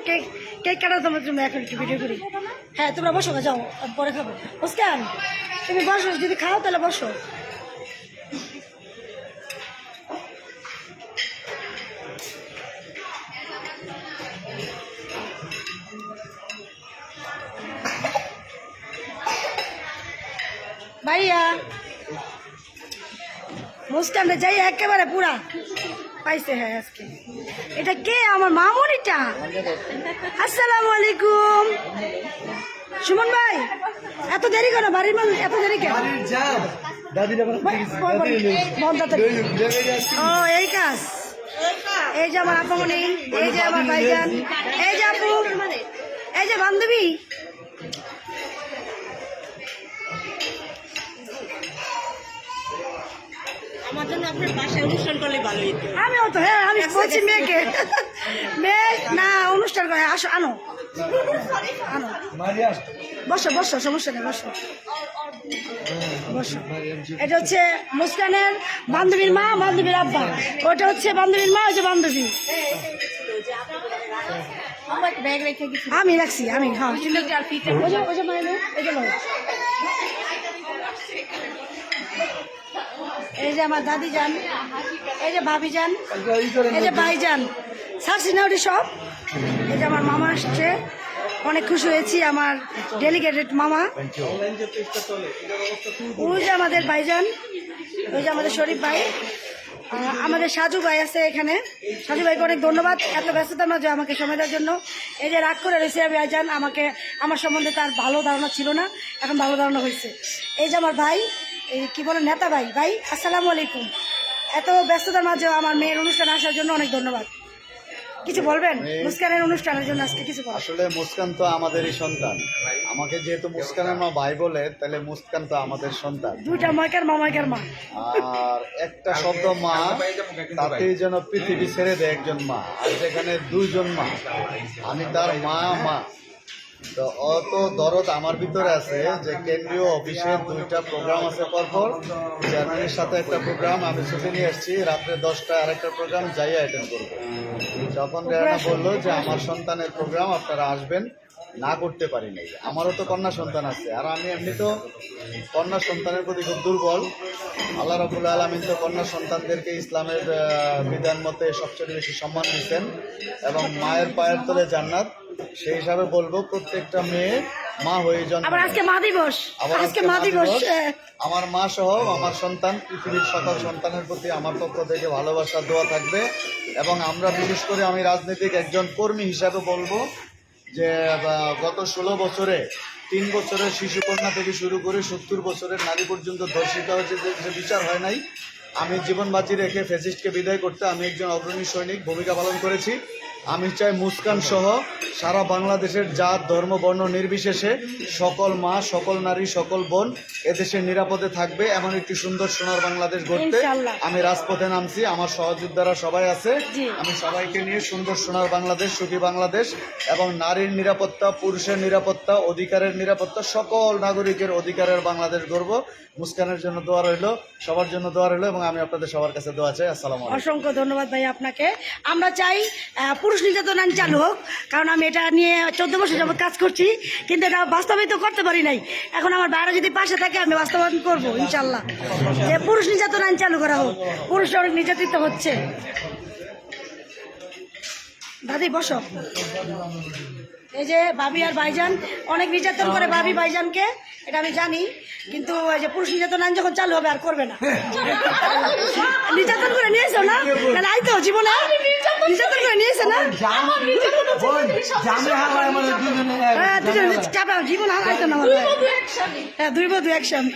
Cake cake কাটার তোমার জন্য এখন একটু ভিডিও করি। হ্যাঁ তোমরা বসো, যাও পরে খাবো। মুস্কান তুমি বসো, যদি খাও তাহলে বসো। ভাইয়া মুস্কানটা যাই একেবারে পুরা পাইছে। হ্যাঁ আজকে এটা কে? আমার মামুনিটা। আসসালামু আলাইকুম। সুমন ভাই এত দেরি কেন? বাড়ির মানুষ এত দেরি কেন? ও এই কাজ। এই যে আমার আপামনি, এই যে আমার ভাইজান, এই যে আপু, এই যে বান্ধবী। আমার জন্য আপনার বাসায় অনুষ্ঠান করলে ভালো হতো। আমিও তো, হ্যাঁ আমি বলছি মেয়েকে, মেয়ে না অনুষ্ঠান করে আসো, আনো আনো, বসো বসো, সমস্যা নেই, বসো বসো। এটা হচ্ছে মুস্কানের বান্ধবীর মা, বান্ধবীর আব্বা। ওটা হচ্ছে বান্ধবীর মা, ওই যে বান্ধবী। আমি রাখছি, আমি হ্যাঁ এই যে আমার দাদি যান, এই যে ভাবি যান, এই যে ভাই যান, ছাড়ছি না ওটি সব। এই যে আমার মামা আসছে, অনেক খুশি হয়েছি, আমার ডেলিগেটেড মামা। ওই যে আমাদের ভাইজান, ওই যে আমাদের শরীফ ভাই, আমাদের সাজু ভাই আছে এখানে। সাজু ভাইকে অনেক ধন্যবাদ এত ব্যস্ততার মাঝে আমাকে সময় দেওয়ার জন্য। এই যে রাগ করে রয়েছে ভাইজান, আমাকে আমার সম্বন্ধে তার ভালো ধারণা ছিল না, এখন ভালো ধারণা হয়েছে। এই যে আমার ভাই, এই কি বলে নেতা ভাই, ভাই আসসালামু আলাইকুম। এত ব্যস্ততার মাঝেও আমার মেয়ের অনুষ্ঠানে আসার জন্য অনেক ধন্যবাদ। কিছু বলবেন মুস্কানের অনুষ্ঠানের জন্য আজকে কিছু বলবেন? আসলে মুস্কান তো আমাদেরই সন্তান। আমাকে যেহেতু মুস্কানের মা ভাই বলে, তাহলে মুস্কান তো আমাদের সন্তান। দুইটা ময়কার মা, ময়কার মা। আর একটা শব্দ মা, তাতেই যেন পৃথিবী ছেড়ে দেয় একজন মা। আর যেখানে দুইজন মা, আমি তার মা মা। তো অত দরদ আমার ভিতরে আছে যে কেন্দ্রীয় অফিসে 2টা প্রোগ্রাম আছে পরপর। চেয়ারম্যানের সাথে একটা প্রোগ্রাম আমি ছুটি নিয়ে এসেছি, রাত্রে 10টায় আরেকটা প্রোগ্রাম যাই অ্যাটেন্ড করবো। যখন রেহানা বললো যে আমার সন্তানের প্রোগ্রাম আপনারা আসবেন, না করতে পারি নাই। আমারও তো কন্যা সন্তান আছে, আর আমি এমনি তো কন্যা সন্তানের প্রতি খুব দুর্বল। আল্লাহ রাব্বুল আলামিন তো কন্যা সন্তানদেরকে ইসলামের বিধান মতে সবচেয়ে বেশি সম্মান দিচ্ছেন, এবং মায়ের পায়ের তলে জান্নাত। সেই হিসাবে বলবো প্রত্যেকটা মেয়ে মা হয়ে জন্ম। আবার আজকে মা দিবস, আজকে মা দিবস। আমার মা সহ আমার সন্তান, পৃথিবীর সকল সন্তানের প্রতি আমার পক্ষ থেকে ভালোবাসা দোয়া থাকবে। এবং আমরা বিশেষ করে আমি রাজনৈতিক একজন কর্মী হিসাবে বলবো যে গত 16 বছরে 3 বছরের শিশুকন্যা থেকে শুরু করে 70 বছরের নারী পর্যন্ত ধর্ষিত হয়েছে, যে বিচার হয় নাই। আমি জীবন বাজি রেখে ফ্যাসিস্টকে বিদায় করতে আমি একজন অগ্রণী সৈনিক ভূমিকা পালন করেছি। আমি চাই মুস্কান সহ সারা বাংলাদেশের জাত ধর্ম বর্ণ নির্বিশেষে সকল মা, সকল নারী, সকল বোন এদেশে নিরাপদে থাকবে, এমন একটি সুন্দর সোনার বাংলাদেশ গড়তে আমি রাজপথে নামছি। আমার সহযোদ্ধারা সবাই আছে, আমি সবাইকে নিয়ে সুন্দর সোনার বাংলাদেশ, সুখী বাংলাদেশ এবং নারীর নিরাপত্তা, পুরুষের নিরাপত্তা, অধিকারের নিরাপত্তা, সকল নাগরিকের অধিকারের বাংলাদেশ গড়ব। মুস্কানের জন্য দোয়া রইল, সবার জন্য দোয়া রইল, এবং আমি আপনাদের সবার কাছে দোয়া চাই। আসসালামু আলাইকুম। অসংখ্য ধন্যবাদ ভাই আপনাকে। আমরা চাই পুরুষ নির্যাতন আইন চালু হোক, কারণ আমি এটা নিয়ে 14 বছর যাবত কাজ করছি, কিন্তু এটা বাস্তবায়িত করতে পারি নাই। এখন আমার বাইরে যদি পাশে থাকে আমি বাস্তবায়ন করবো ইনশাল্লাহ, যে পুরুষ নির্যাতন আইন চালু করা হোক। পুরুষ অনেক নির্যাতিত হচ্ছে। দাদি বসো। এই যে ভাবি আর ভাইজান অনেক নির্যাতন করে ভাবি ভাইজানকে, এটা আমি জানি, কিন্তু এই যে পুরুষ নির্যাতন আইন যখন চালু হবে আর করবে না। নির্যাতন করে নিয়েছো না, তাহলে আইতো জীবনে নির্যাতন করে নিয়েছে না, হ্যাঁ দুজন চাপা জীবন আইতো না। হ্যাঁ 2 বধূ একসাথে।